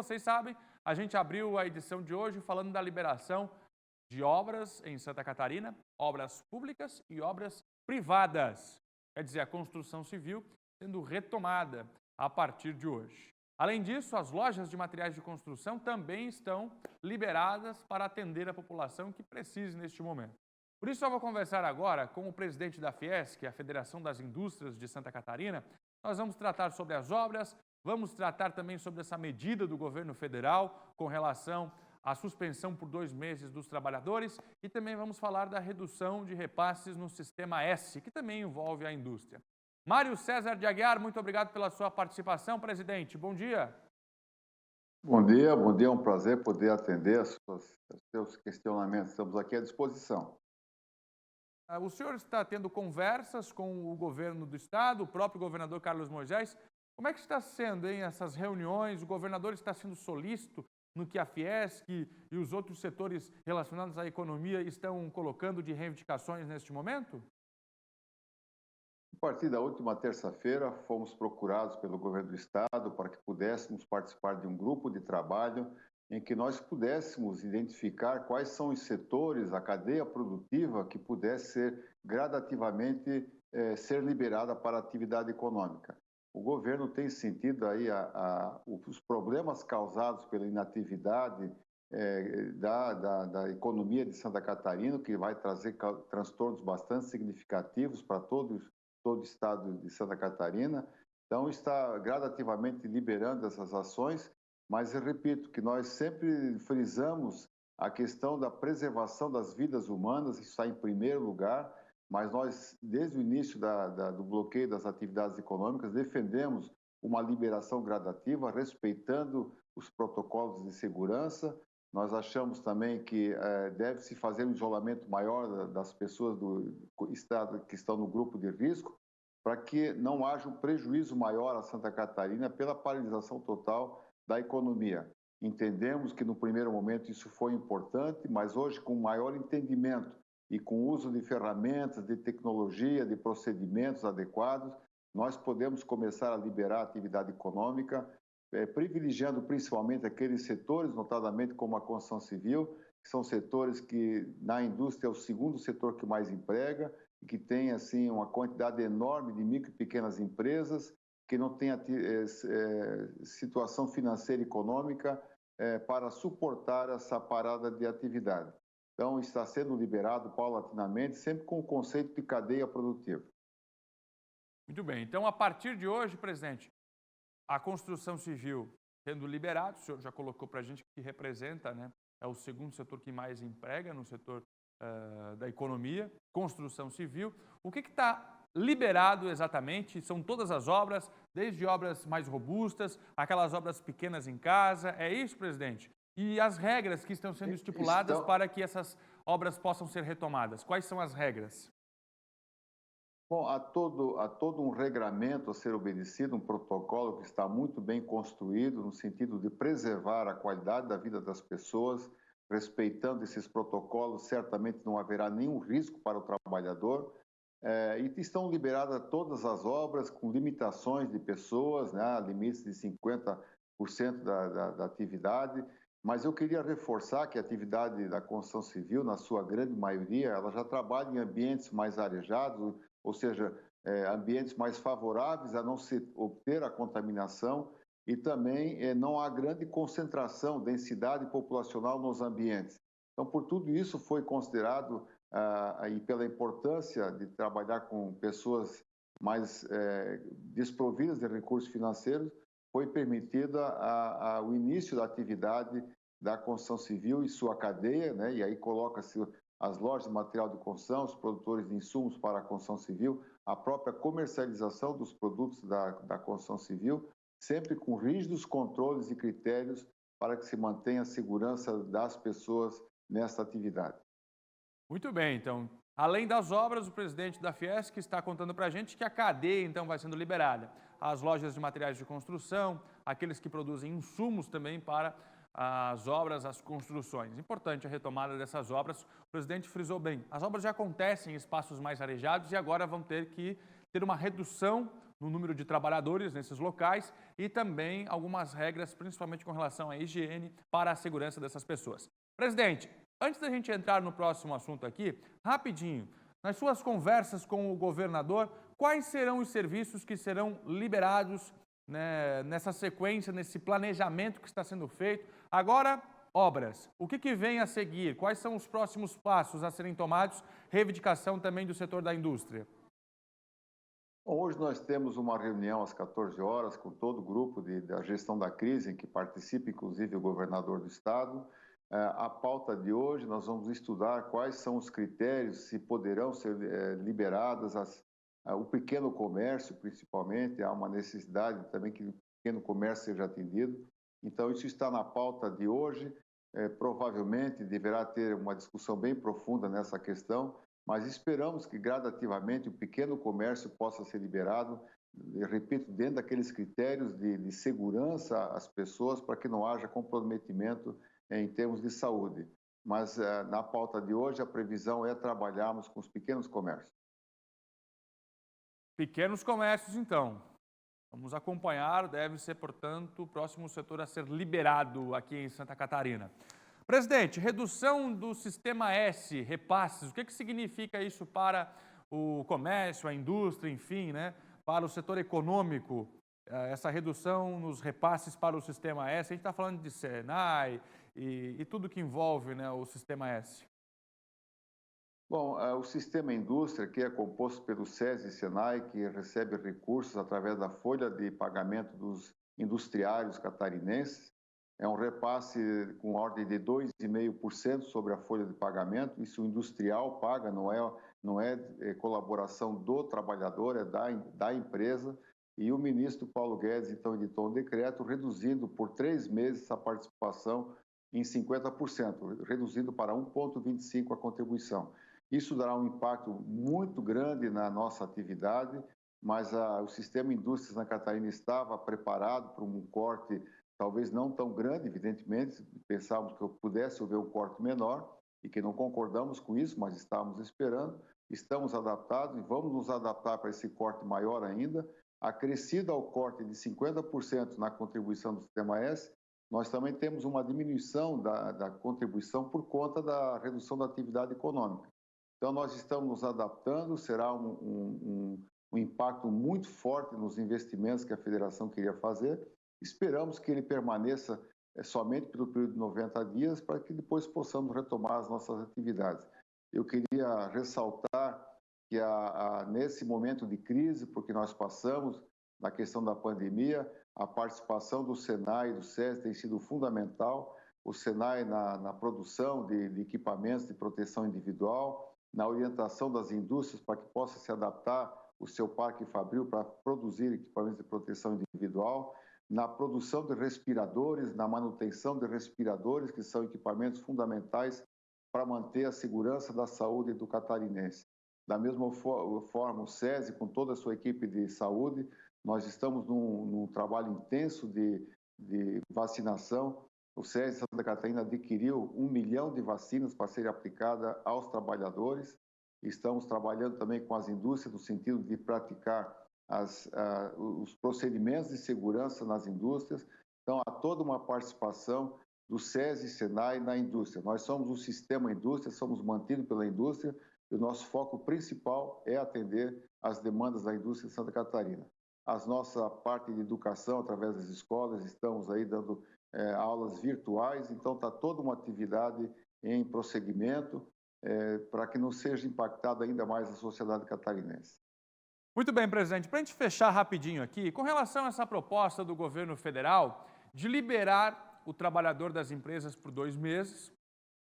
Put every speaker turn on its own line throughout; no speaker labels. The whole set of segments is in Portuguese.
vocês sabem, a gente abriu a edição de hoje falando da liberação de obras em Santa Catarina, obras públicas e obras privadas. Quer dizer, a construção civil sendo retomada a partir de hoje. Além disso, as lojas de materiais de construção também estão liberadas para atender a população que precise neste momento. Por isso, eu vou conversar agora com o presidente da Fiesc, a Federação das Indústrias de Santa Catarina. Nós vamos tratar sobre as obras, vamos tratar também sobre essa medida do governo federal com relação à suspensão por 2 meses dos trabalhadores e também vamos falar da redução de repasses no Sistema S, que também envolve a indústria. Mário César de Aguiar, muito obrigado pela sua participação, presidente. Bom dia.
Bom dia, é um prazer poder atender os seus questionamentos. Estamos aqui à disposição.
O senhor está tendo conversas com o governo do estado, o próprio governador Carlos Moisés. Como é que está sendo, hein, essas reuniões? O governador está sendo solícito no que a Fiesc e os outros setores relacionados à economia estão colocando de reivindicações neste momento?
A partir da última terça-feira, fomos procurados pelo governo do estado para que pudéssemos participar de um grupo de trabalho em que nós pudéssemos identificar quais são os setores, a cadeia produtiva que pudesse ser gradativamente ser liberada para a atividade econômica. O governo tem sentido aí os problemas causados pela inatividade da economia de Santa Catarina, que vai trazer transtornos bastante significativos para todo o estado de Santa Catarina. Então, está gradativamente liberando essas ações, mas eu repito que nós sempre frisamos a questão da preservação das vidas humanas, isso está em primeiro lugar, mas nós, desde o início do bloqueio das atividades econômicas, defendemos uma liberação gradativa, respeitando os protocolos de segurança. Nós achamos também que deve-se fazer um isolamento maior das pessoas do estado que estão no grupo de risco, para que não haja um prejuízo maior a Santa Catarina pela paralisação total da economia. Entendemos que no primeiro momento isso foi importante, mas hoje, com maior entendimento e com o uso de ferramentas, de tecnologia, de procedimentos adequados, nós podemos começar a liberar a atividade econômica, privilegiando principalmente aqueles setores, notadamente como a construção civil, que são setores que na indústria é o segundo setor que mais emprega, e que tem assim uma quantidade enorme de micro e pequenas empresas, que não tem situação financeira e econômica para suportar essa parada de atividade. Então, está sendo liberado paulatinamente, sempre com o conceito de cadeia produtiva.
Muito bem. Então, a partir de hoje, presidente, a construção civil sendo liberada, o senhor já colocou para a gente que representa, né? É o segundo setor que mais emprega no setor da economia, construção civil. O que está liberado exatamente? São todas as obras, desde obras mais robustas, aquelas obras pequenas em casa, é isso, presidente? E as regras que estão sendo estipuladas para que essas obras possam ser retomadas, quais são as regras?
Bom, há todo um regramento a ser obedecido, um protocolo que está muito bem construído no sentido de preservar a qualidade da vida das pessoas. Respeitando esses protocolos, certamente não haverá nenhum risco para o trabalhador. E estão liberadas todas as obras com limitações de pessoas, né, limites de 50% da atividade. Mas eu queria reforçar que a atividade da construção civil, na sua grande maioria, ela já trabalha em ambientes mais arejados, ou seja, ambientes mais favoráveis a não se obter a contaminação, e também não há grande concentração, densidade populacional nos ambientes. Então, por tudo isso, foi considerado, e pela importância de trabalhar com pessoas mais desprovidas de recursos financeiros, foi permitido o início da atividade da construção civil e sua cadeia, né? E aí coloca-se as lojas de material de construção, os produtores de insumos para a construção civil, a própria comercialização dos produtos da construção civil, sempre com rígidos controles e critérios para que se mantenha a segurança das pessoas nessa atividade.
Muito bem, então, além das obras, o presidente da Fiesc está contando para a gente que a cadeia, então, vai sendo liberada. As lojas de materiais de construção, aqueles que produzem insumos também para as obras, as construções. Importante a retomada dessas obras. O presidente frisou bem, as obras já acontecem em espaços mais arejados e agora vão ter que ter uma redução no número de trabalhadores nesses locais e também algumas regras, principalmente com relação à higiene, para a segurança dessas pessoas. Presidente, antes da gente entrar no próximo assunto aqui, rapidinho, nas suas conversas com o governador, quais serão os serviços que serão liberados, né, nessa sequência, nesse planejamento que está sendo feito? Agora, obras. O que vem a seguir? Quais são os próximos passos a serem tomados? Reivindicação também do setor da indústria.
Bom, hoje nós temos uma reunião às 14 horas com todo o grupo da gestão da crise, em que participa inclusive o governador do estado. A pauta de hoje, nós vamos estudar quais são os critérios, se poderão ser liberadas o pequeno comércio, principalmente. Há uma necessidade também que o pequeno comércio seja atendido. Então, isso está na pauta de hoje. Provavelmente deverá ter uma discussão bem profunda nessa questão, mas esperamos que gradativamente o pequeno comércio possa ser liberado, eu repito, dentro daqueles critérios de segurança às pessoas, para que não haja comprometimento em termos de saúde. Mas na pauta de hoje a previsão é trabalharmos com os pequenos comércios.
Pequenos comércios, então. Vamos acompanhar, deve ser, portanto, o próximo setor a ser liberado aqui em Santa Catarina. Presidente, redução do Sistema S, repasses, o que significa isso para o comércio, a indústria, enfim, né? Para o setor econômico, essa redução nos repasses para o Sistema S? A gente está falando de Senai e tudo que envolve, né, o Sistema S.
Bom, o Sistema Indústria, que é composto pelo SESI e Senai, que recebe recursos através da folha de pagamento dos industriários catarinenses, é um repasse com ordem de 2,5% sobre a folha de pagamento. Isso o industrial paga, não é colaboração do trabalhador, é da empresa. E o ministro Paulo Guedes, então, editou um decreto reduzindo por 3 meses a participação em 50%, reduzindo para 1,25% a contribuição. Isso dará um impacto muito grande na nossa atividade, mas o Sistema Indústria Santa Catarina estava preparado para um corte talvez não tão grande, evidentemente, pensávamos que pudesse haver um corte menor e que não concordamos com isso, mas estávamos esperando, estamos adaptados e vamos nos adaptar para esse corte maior ainda. Acrescido ao corte de 50% na contribuição do Sistema S, nós também temos uma diminuição da contribuição por conta da redução da atividade econômica. Então, nós estamos nos adaptando, será um impacto muito forte nos investimentos que a federação queria fazer. Esperamos que ele permaneça somente pelo período de 90 dias, para que depois possamos retomar as nossas atividades. Eu queria ressaltar que nesse momento de crise, porque nós passamos na questão da pandemia, a participação do Senai e do SESI tem sido fundamental. O Senai na produção de equipamentos de proteção individual, na orientação das indústrias para que possa se adaptar o seu parque fabril para produzir equipamentos de proteção individual, na produção de respiradores, na manutenção de respiradores, que são equipamentos fundamentais para manter a segurança da saúde do catarinense. Da mesma forma, o SESI, com toda a sua equipe de saúde, nós estamos num trabalho intenso de vacinação. O SESI Santa Catarina adquiriu 1 milhão de vacinas para serem aplicadas aos trabalhadores. Estamos trabalhando também com as indústrias no sentido de praticar os procedimentos de segurança nas indústrias. Então, há toda uma participação do SESI e Senai na indústria. Nós somos um sistema indústria, somos mantidos pela indústria e o nosso foco principal é atender às demandas da indústria de Santa Catarina. A nossa parte de educação, através das escolas, estamos aí dando aulas virtuais, então está toda uma atividade em prosseguimento para que não seja impactada ainda mais a sociedade catarinense.
Muito bem, presidente. Para a gente fechar rapidinho aqui, com relação a essa proposta do governo federal de liberar o trabalhador das empresas por 2 meses,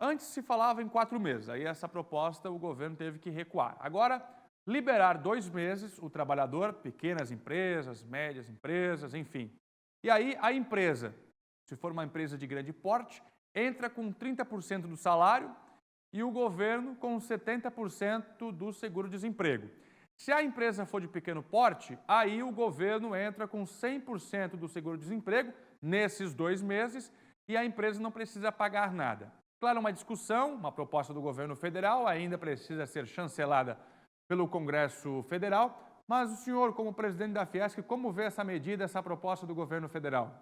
antes se falava em 4 meses, aí essa proposta o governo teve que recuar. Agora, liberar 2 meses o trabalhador, pequenas empresas, médias empresas, enfim. E aí a empresa, se for uma empresa de grande porte, entra com 30% do salário e o governo com 70% do seguro-desemprego. Se a empresa for de pequeno porte, aí o governo entra com 100% do seguro-desemprego nesses 2 meses e a empresa não precisa pagar nada. Claro, uma discussão, uma proposta do governo federal, ainda precisa ser chancelada pelo Congresso Federal, Mas o senhor, como presidente da Fiesc, como vê essa medida, essa proposta do governo federal?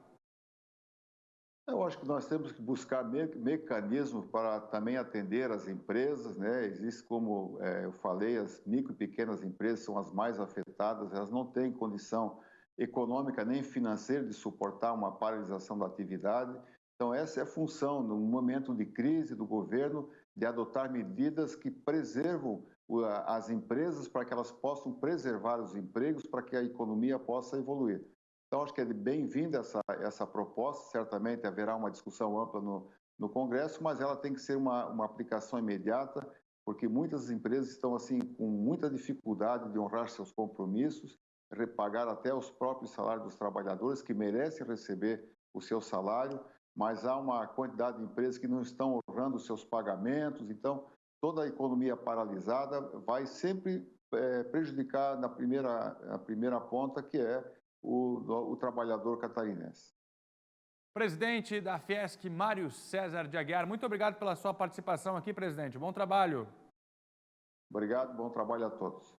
Eu acho que nós temos que buscar mecanismos para também atender as empresas, né? Existe, como eu falei, as micro e pequenas empresas são as mais afetadas, elas não têm condição econômica nem financeira de suportar uma paralisação da atividade. Então, essa é a função, no momento de crise do governo, de adotar medidas que preservam as empresas para que elas possam preservar os empregos, para que a economia possa evoluir. Então, acho que é bem-vinda essa proposta, certamente haverá uma discussão ampla no Congresso, mas ela tem que ser uma aplicação imediata, porque muitas empresas estão, assim, com muita dificuldade de honrar seus compromissos, repagar até os próprios salários dos trabalhadores, que merecem receber o seu salário, mas há uma quantidade de empresas que não estão honrando os seus pagamentos, então toda a economia paralisada vai sempre prejudicar na primeira ponta, que é o trabalhador catarinense.
Presidente da Fiesc, Mário César de Aguiar, muito obrigado pela sua participação aqui, presidente. Bom trabalho.
Obrigado, bom trabalho a todos.